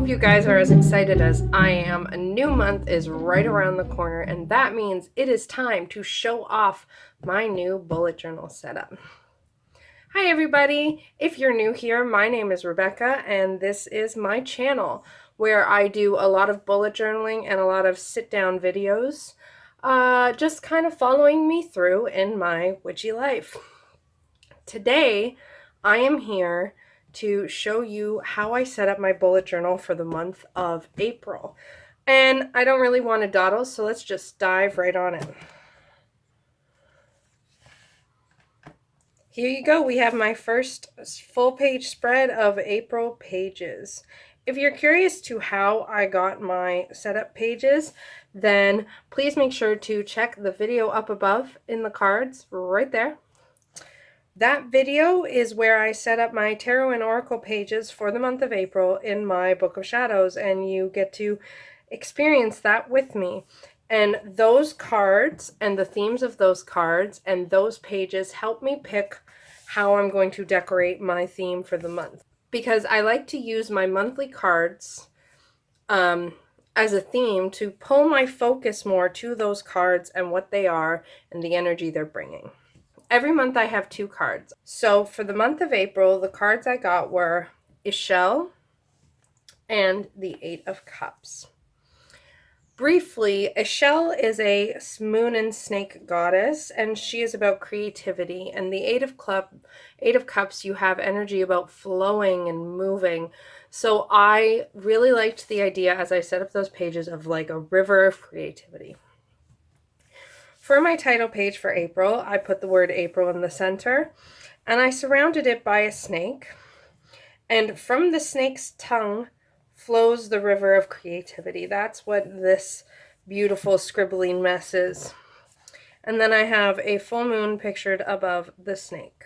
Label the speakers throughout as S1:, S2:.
S1: you guys are as excited as I am. A new month is right around the corner, and that means it is time to show off my new bullet journal setup. Hi everybody! If you're new here, my name is Rebecca, and this is my channel where I do a lot of bullet journaling and a lot of sit-down videos, just kind of following me through in my witchy life. Today, I am here to show you how I set up my bullet journal for the month of April. And I don't really want to dawdle, so let's just dive right on in. Here you go. We have my first full page spread of April pages. If you're curious to how I got my setup pages, then please make sure to check the video up above in the cards right there. That video is where I set up my tarot and oracle pages for the month of April in my Book of Shadows, and you get to experience that with me. And those cards and the themes of those cards and those pages help me pick how I'm going to decorate my theme for the month. Because I like to use my monthly cards as a theme to pull my focus more to those cards and what they are and the energy they're bringing. Every month I have 2 cards. So for the month of April, the cards I got were Ixchel and the 8 of Cups. Briefly, Ixchel is a moon and snake goddess, and she is about creativity. And the 8 of Cups, you have energy about flowing and moving. So I really liked the idea as I set up those pages of like a river of creativity. For my title page for April, I put the word April in the center, and I surrounded it by a snake. And from the snake's tongue flows the river of creativity. That's what this beautiful scribbling mess is. And then I have a full moon pictured above the snake.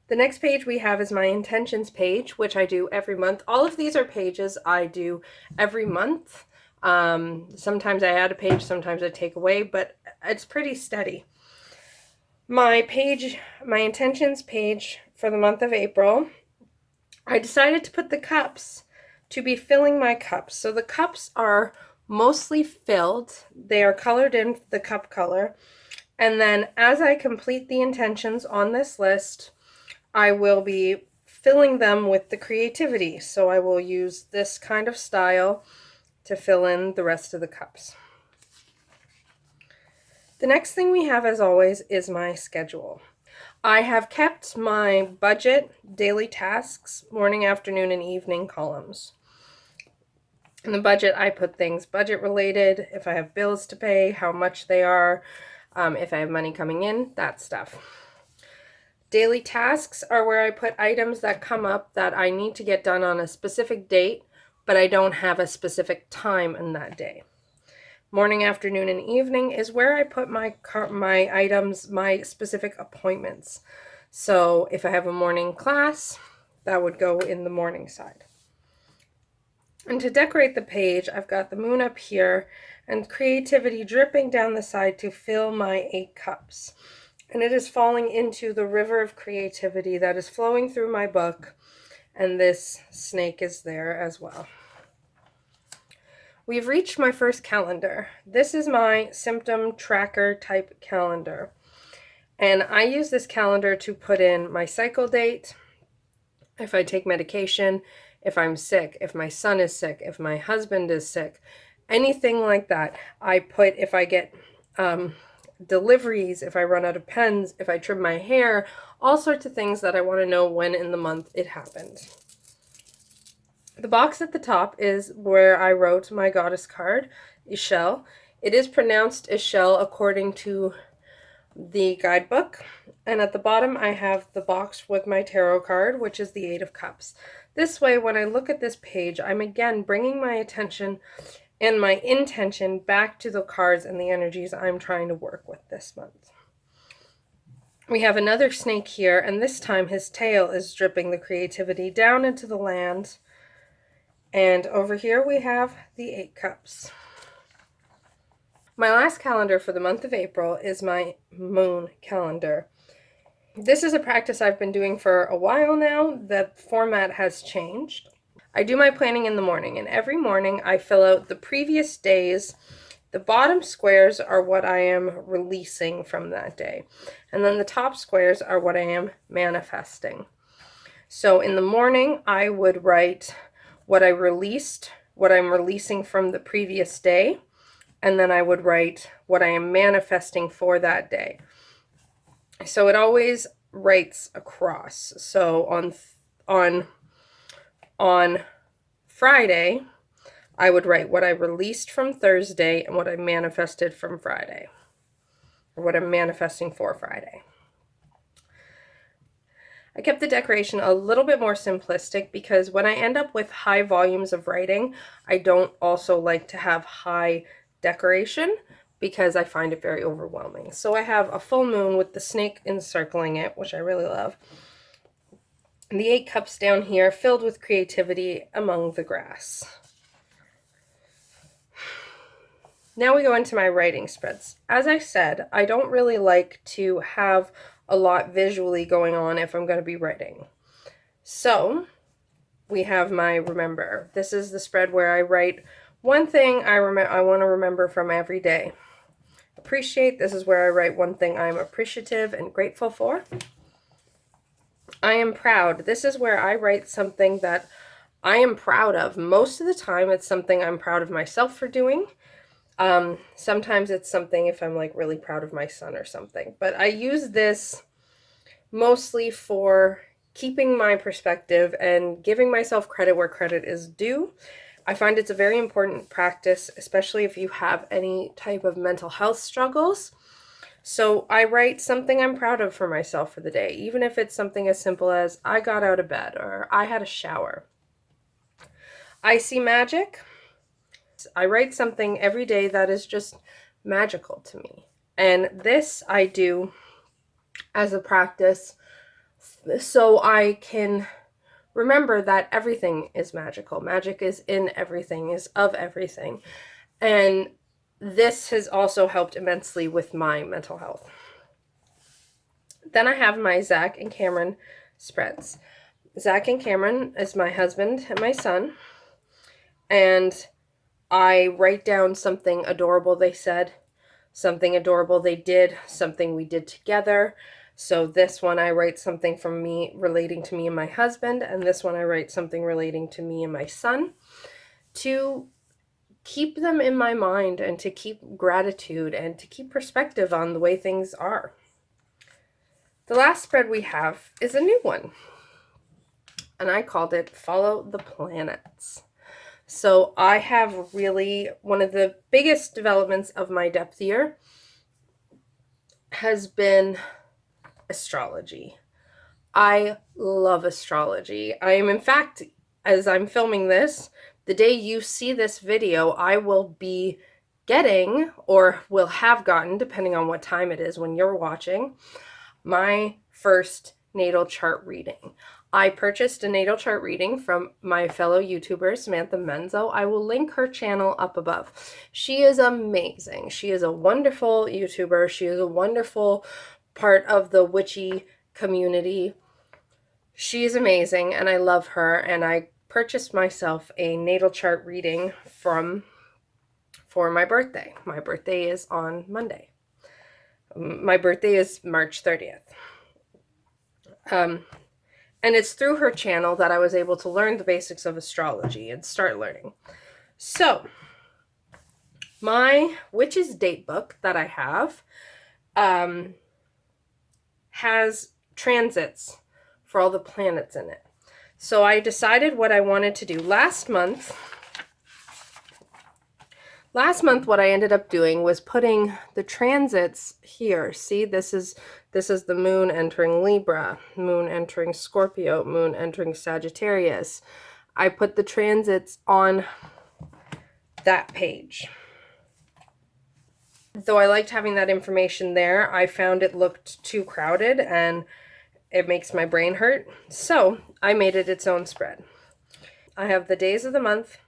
S1: The next page we have is my intentions page, which I do every month. All of these are pages I do every month. Sometimes I add a page, sometimes I take away, but it's pretty steady. My intentions page for the month of April, I decided to put the cups to be filling my cups. So the cups are mostly filled. They are colored in the cup color. And then as I complete the intentions on this list, I will be filling them with the creativity. So I will use this kind of style to fill in the rest of the cups. The next thing we have, as always, is my schedule. I have kept my budget, daily tasks, morning, afternoon, and evening columns. In the budget, I put things budget related, if I have bills to pay, how much they are, if I have money coming in, that stuff. Daily tasks are where I put items that come up that I need to get done on a specific date, but I don't have a specific time in that day. Morning, afternoon, and evening is where I put my items, my specific appointments. So if I have a morning class, that would go in the morning side. And to decorate the page, I've got the moon up here and creativity dripping down the side to fill my 8 cups. And it is falling into the river of creativity that is flowing through my book. And this snake is there as well. We've reached my first calendar. This is my symptom tracker type calendar. And I use this calendar to put in my cycle date, if I take medication, if I'm sick, if my son is sick, if my husband is sick, anything like that. I put if I get deliveries, if I run out of pens, if I trim my hair, all sorts of things that I want to know when in the month it happened. The box at the top is where I wrote my goddess card, Ixchel. It is pronounced Ixchel according to the guidebook. And at the bottom I have the box with my tarot card, which is the 8 of Cups. This way, when I look at this page, I'm again bringing my attention and my intention back to the cards and the energies I'm trying to work with this month. We have another snake here, and this time his tail is dripping the creativity down into the land. And over here we have the 8 cups. My last calendar for the month of April is my moon calendar. This is a practice I've been doing for a while now. The format has changed. I do my planning in the morning, and every morning I fill out the previous days. The bottom squares are what I am releasing from that day, and then the top squares are what I am manifesting. So in the morning, I would write what I released, what I'm releasing from the previous day, and then I would write what I am manifesting for that day. So it always writes across. So on Friday, I would write what I released from Thursday and what I manifested from Friday, or what I'm manifesting for Friday. I kept the decoration a little bit more simplistic because when I end up with high volumes of writing, I don't also like to have high decoration because I find it very overwhelming. So I have a full moon with the snake encircling it, which I really love. And the 8 cups down here filled with creativity among the grass. Now we go into my writing spreads. As I said, I don't really like to have a lot visually going on if I'm going to be writing. So we have my remember. This is the spread where I write one thing I want to remember from every day. Appreciate, this is where I write one thing I'm appreciative and grateful for. I am proud. This is where I write something that I am proud of. Most of the time it's something I'm proud of myself for doing. Sometimes it's something if I'm like really proud of my son or something, but I use this mostly for keeping my perspective and giving myself credit where credit is due. I find it's a very important practice, especially if you have any type of mental health struggles. So I write something I'm proud of for myself for the day, even if it's something as simple as I got out of bed or I had a shower. I see magic. I write something every day that is just magical to me. And this I do as a practice so I can remember that everything is magical. Magic is in everything, is of everything. And this has also helped immensely with my mental health. Then I have my Zach and Cameron spreads. Zach and Cameron is my husband and my son. And I write down something adorable they said, something adorable they did, something we did together. So this one I write something from me relating to me and my husband, and this one I write something relating to me and my son, to keep them in my mind and to keep gratitude and to keep perspective on the way things are. The last spread we have is a new one, and I called it Follow the Planets. So I have really, one of the biggest developments of my depth year has been astrology. I love astrology. I am, in fact, as I'm filming this, the day you see this video, I will be getting, or will have gotten, depending on what time it is when you're watching, my first natal chart reading. I purchased a natal chart reading from my fellow YouTuber, Samantha Menzo. I will link her channel up above. She is amazing. She is a wonderful YouTuber. She is a wonderful part of the witchy community. She is amazing, and I love her, and I purchased myself a natal chart reading for my birthday. My birthday is on Monday. My birthday is March 30th. And it's through her channel that I was able to learn the basics of astrology and start learning. So, my witch's date book that I have has transits for all the planets in it. So I decided what I wanted to do. Last month, what I ended up doing was putting the transits here. See, this is the moon entering Libra, moon entering Scorpio, moon entering Sagittarius. I put the transits on that page. Though I liked having that information there, I found it looked too crowded and it makes my brain hurt. So I made it its own spread. I have the days of the month.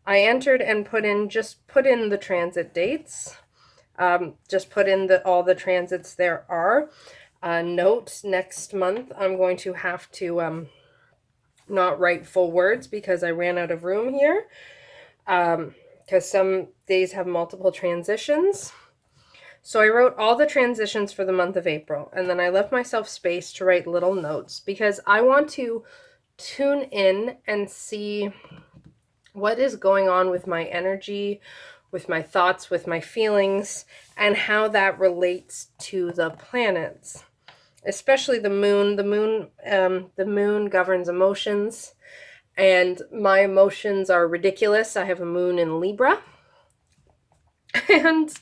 S1: I entered and put in the transit dates. Just put in all the transits there are. Note, next month I'm going to have to not write full words because I ran out of room here. Because some days have multiple transitions. So I wrote all the transitions for the month of April, and then I left myself space to write little notes because I want to tune in and see what is going on with my energy, with my thoughts, with my feelings, and how that relates to the planets, especially the moon. The moon governs emotions, and my emotions are ridiculous. I have a moon in Libra, and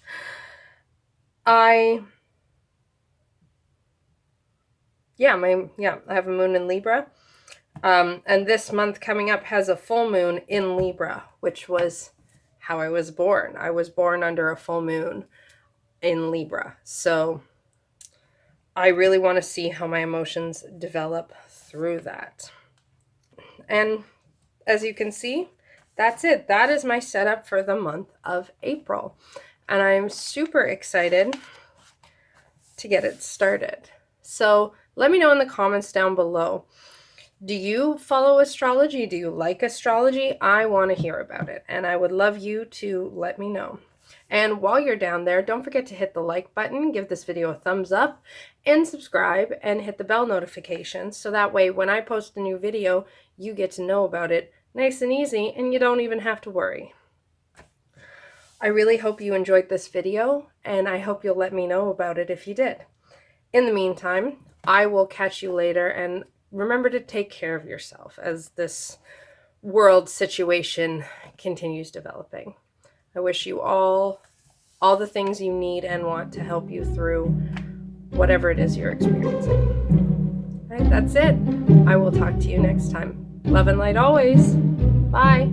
S1: I have a moon in Libra. And this month coming up has a full moon in Libra, which was how I was born. I was born under a full moon in Libra. So I really want to see how my emotions develop through that. And as you can see, that's it. That is my setup for the month of April. And I'm super excited to get it started. So let me know in the comments down below. Do you follow astrology? Do you like astrology? I want to hear about it, and I would love you to let me know. And while you're down there, don't forget to hit the like button, give this video a thumbs up, and subscribe, and hit the bell notification, so that way when I post a new video, you get to know about it nice and easy, and you don't even have to worry. I really hope you enjoyed this video, and I hope you'll let me know about it if you did. In the meantime, I will catch you later, and remember to take care of yourself as this world situation continues developing. I wish you all the things you need and want to help you through whatever it is you're experiencing. All right, that's it. I will talk to you next time. Love and light always. Bye.